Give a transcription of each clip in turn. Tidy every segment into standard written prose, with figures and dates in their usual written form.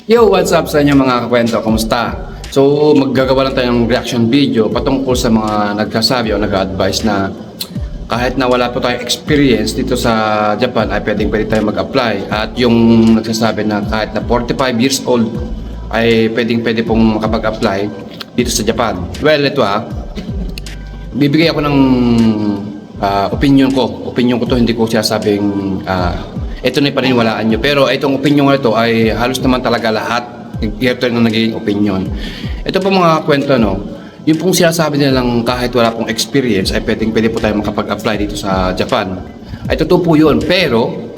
Yo, what's up sa inyo mga kakwento? Kumusta? So, maggagawa lang tayo ng reaction video patungkol sa mga nagsasabi o nag-advise na kahit na wala po tayong experience dito sa Japan ay pwede tayo mag-apply. At yung nagsasabi na kahit na 45 years old ay pwede pong makapag-apply dito sa Japan. Well, ito bibigay ako ng opinion ko. Opinion ko to, hindi ko sinasabing ito na yung paniniwalaan nyo. Pero itong opinion na ito ay halos naman talaga lahat. Ito na nagiging opinion. Ito po mga kwento, no? Yung pong sinasabi nilang kahit wala pong experience ay pwede po tayo makapag-apply dito sa Japan. Ay totoo po yun. Pero,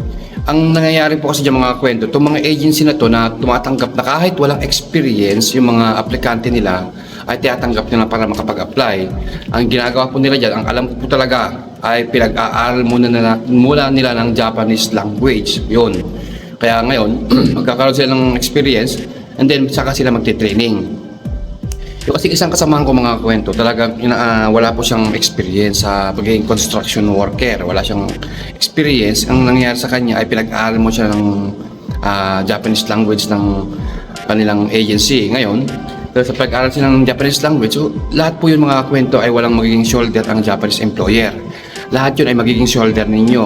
ang nangyayari po kasi dyan mga kwento, itong mga agency na to na tumatanggap na kahit walang experience, yung mga aplikante nila ay tinatanggap nila para makapag-apply. Ang ginagawa po nila dyan, ang alam ko po talaga, ay pinag-aaral muna nila ng Japanese language. Yun. Kaya ngayon, magkakaroon sila ng experience and then saka sila magte-training. Yung kasi isang kasamahan ko mga kwento, talagang wala po siyang experience sa pagiging construction worker. Wala siyang experience. Ang nangyayari sa kanya ay pinag-aaral mo siya ng Japanese language ng kanilang agency. Ngayon, sa pag-aaral sila ng Japanese language, so lahat po yung mga kwento ay walang magiging shoulder ang Japanese employer. Lahat yun ay magiging shoulder ninyo.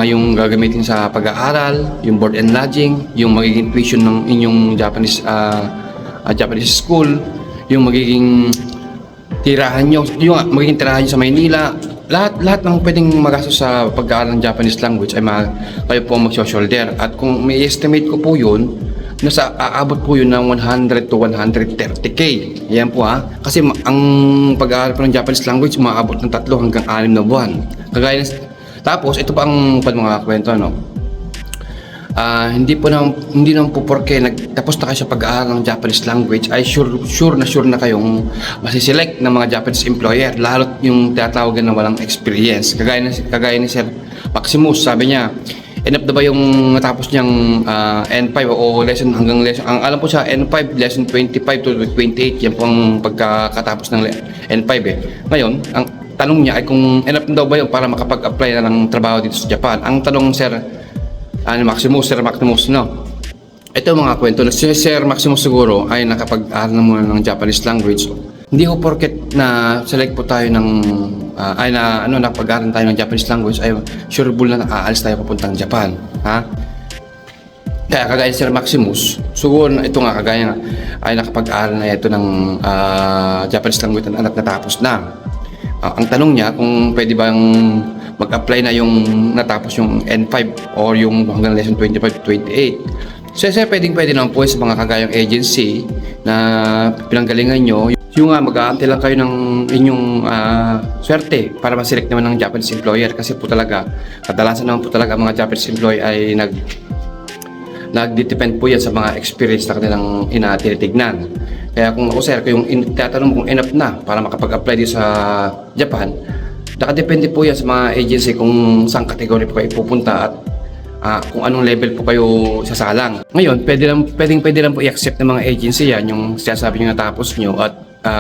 Yung gagamitin sa pag-aaral, yung board and lodging, yung magiging tuition ng inyong Japanese school, yung magiging tirahan nyo, sa Maynila, lahat ng pwedeng magastos sa pag-aaral ng Japanese language ay kayo po mag-shoulder. At kung may estimate ko po yun, aabot po yun ng 100 to 130k. Ayan po kasi ang pag-aaral po ng Japanese language maabot ng 3 hanggang 6 na buwan. Tapos ito pa ang mga kwento, no? Hindi naman po porke tapos na kayo sa pag-aaral ng Japanese language ay sure na kayong masiselect ng mga Japanese employer, lalo yung tinatawagan na walang experience. Kagaya ni Sir Maximus, sabi niya, enough na ba yung natapos niyang N5 o lesson hanggang lesson, ang alam po siya N5 lesson 25 to 28, yan po ang pagkatapos ng N5 Ngayon, ang tanong niya ay kung enough na daw ba yun para makapag-apply na ng trabaho dito sa Japan. Ang tanong Sir Maximus, no? Ito mga kwento na si Sir Maximus siguro ay nakapag-aral na muna ng Japanese language. Hindi ko porket na select po tayo ng napag-aral tayo ng Japanese language ay sureable na nakaalis tayo papuntang Japan, Kaya kagaya ni Sir Maximus, siguro ito nga kagaya ay nakapag-aral na ito ng Japanese language at natapos na. Ang tanong niya kung pwede bang mag-apply na yung natapos yung N5 or yung hanggang lesson 25 to 28. So pwede naman po sa mga kagayang agency na pinanggalingan nyo. Yung mag-aantay lang kayo ng inyong swerte para ma-select naman ng Japanese employer, kasi po talaga kadalasan naman po talaga mga Japanese employer ay nagdidepend po yan sa mga experience na kanilang tinitignan. Kaya kung ako sir, yung tatanong kung enough na para makapag-apply dito sa Japan, nakadepende po yan sa mga agency kung saan category po kayo pupunta at kung anong level po kayo sasalang. Ngayon, pwede lang po i-accept ng mga agency yan, yung sinasabi nyo natapos nyo, at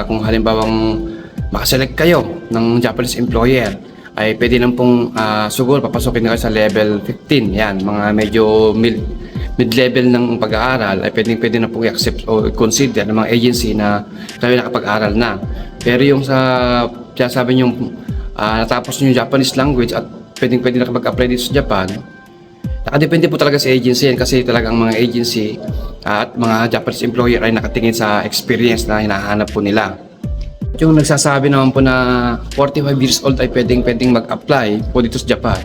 kung halimbawang makaselect kayo ng Japanese employer, ay pwede lang pong siguro papasokin na kayo sa level 15. Yan, mga medyo mid-level ng pag-aaral ay pwede na pong i-accept o consider ng mga agency na kayo nakapag-aral na. Pero yung sinasabi nyo natapos nyo yung Japanese language at pwede na kapag-apply dito sa Japan, nakadepende po talaga sa agency yan, kasi talagang mga agency at mga Japanese employer ay nakatingin sa experience na hinahanap po nila. Yung nagsasabi naman po na 45 years old ay pwedeng mag-apply po dito sa Japan.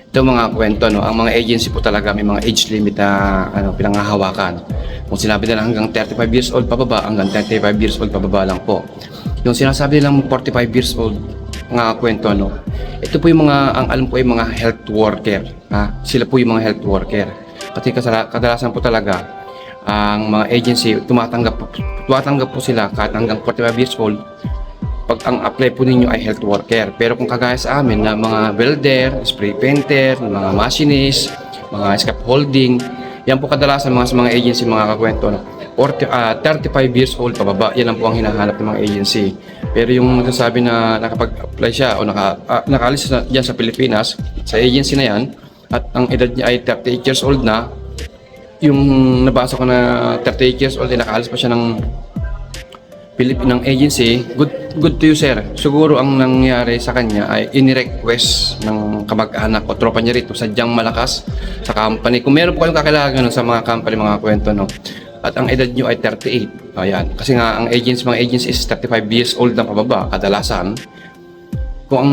Ito mga kwento, no? Ang mga agency po talaga may mga age limit na pinanghahawakan. Kung sinabi nila hanggang 35 years old pababa, hanggang 35 years old pababa lang po. Yung sinasabi nilang 45 years old, mga kwento, no? Ito po yung ang alam ko yung mga health worker. Sila po yung mga health worker. Kasi kadalasan po talaga ang mga agency tumatanggap po sila kahit hanggang 45 years old pag ang apply po ninyo ay health worker. Pero kung kagaya sa amin na mga welder, spray painter, mga machinist, mga scaffolding, yan po kadalasan sa mga agency mga kakwento, no? 35 years old pababa, yan lang po ang hinahanap ng mga agency. Pero yung nagsasabi na nakapag-apply siya o nakaalis na dyan sa Pilipinas, sa agency na yan, at ang edad niya ay 38 years old na, yung nabasa ko na 38 years old, nakaalis pa siya ng ng agency, good to you sir. Siguro ang nangyari sa kanya ay in-request ng kamag-anak o tropa niya rito, sadyang malakas sa company. Kung meron po kayong kakilala sa mga company, mga kwento, no? At ang edad nyo ay 38. Ayan. Kasi nga, ang agency, mga agency is 35 years old na pababa, kadalasan. Kung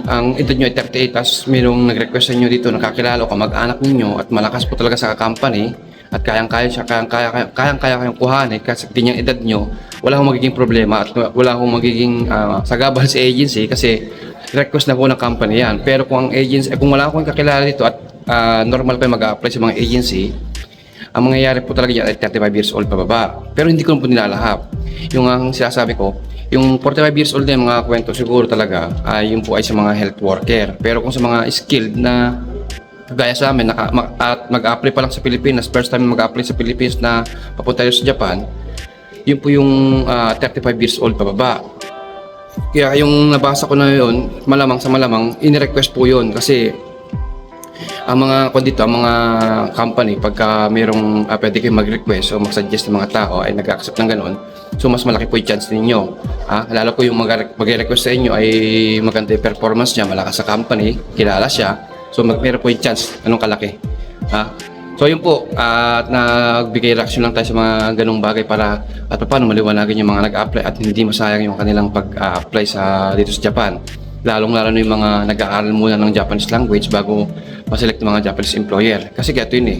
ang edad nyo ay 38, tapos mayroong nag-request sa inyo dito, nakakilala o kamag-anak ninyo, at malakas po talaga sa company, at kayang-kaya kayong kuhanin kasi ganyang edad nyo, wala akong magiging problema at wala akong magiging sagabal sa agency kasi request na po ng company yan. Pero kung ang agency, kung wala akong kakilala dito at normal pa mag-apply sa mga agency, ang mangyayari po talaga yan ay 35 years old pababa. Pero hindi ko po nilalahap. Yung ang sinasabi ko, yung 45 years old na yung mga kwento siguro talaga yun po ay sa mga health worker. Pero kung sa mga skilled na gaya sa amin, at mag-apply pa lang sa Pilipinas, first time mag-apply sa Pilipinas na papunta tayo sa Japan, yun po yung 35 years old pababa. Kaya yung nabasa ko na yun, malamang sa malamang, in-request po yun kasi ang mga kondito, ang mga company, pagka mayroong pwede kayo mag-request o mag-suggest ng mga tao ay nag-accept ng ganun, so mas malaki po yung chance ninyo. Lalo po yung mag-request sa inyo ay maganda yung performance niya, malakas sa company, kilala siya, so meron po yung chance, anong kalaki. So yun po, nagbigay reaction lang tayo sa mga ganung bagay para at paano maliwanagan yung mga nag-apply at hindi masayang yung kanilang pag-apply dito sa Japan. Lalong-lalo na yung mga nag-aaral muna ng Japanese language bago ma-select ng mga Japanese employer. Kasi gato yun eh.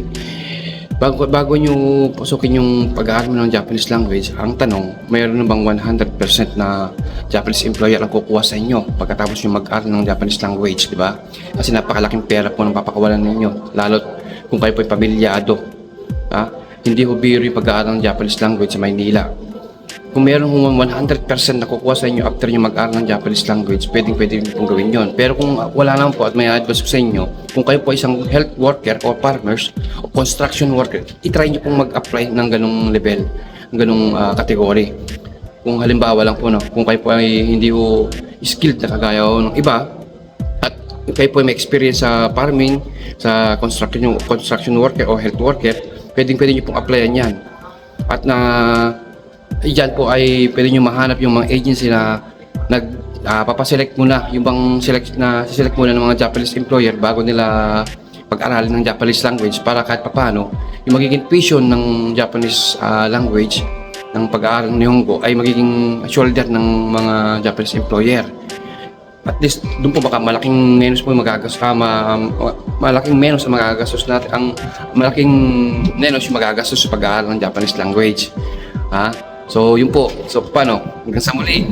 Bago nyo pasukin yung pag-aaral mo ng Japanese language, ang tanong, mayroon na bang 100% na Japanese employer ang kukuha sa inyo pagkatapos yung mag-aaral ng Japanese language, di ba? Kasi napakalaking pera po ng papakawalan ninyo, lalo kung kayo po'y pamilyado. Hindi ho biro yung pag-aaral ng Japanese language sa Maynila. Kung meron 100% na kukuha sa inyo after nyo mag-aaral ng Japanese language, pwede pong gawin yon. Pero kung wala naman po at may advice ko sa inyo, kung kayo po isang health worker o farmers o construction worker, itry nyo pong mag-apply ng ganung level, ng ganung kategory. Kung halimbawa lang po, kung kayo po ay hindi ho skilled na kagaya ng iba, at kayo po ay may experience sa farming, sa construction worker o health worker, pwede nyo pong applyan yan. At diyan po ay pwede nyo mahanap yung mga agency na papaselect muna, yung bang select muna ng mga Japanese employer bago nila pag-aralin ng Japanese language para kahit papano yung magiging tuition ng Japanese language ng pag-aaral ng Nihongo ay magiging shoulder ng mga Japanese employer. At least doon po baka malaking menos po magagastos malaking menos ang magagastos natin, ang malaking menos yung magagastos sa pag-aaral ng Japanese language. So yun po. So paano? Hanggang sa muli.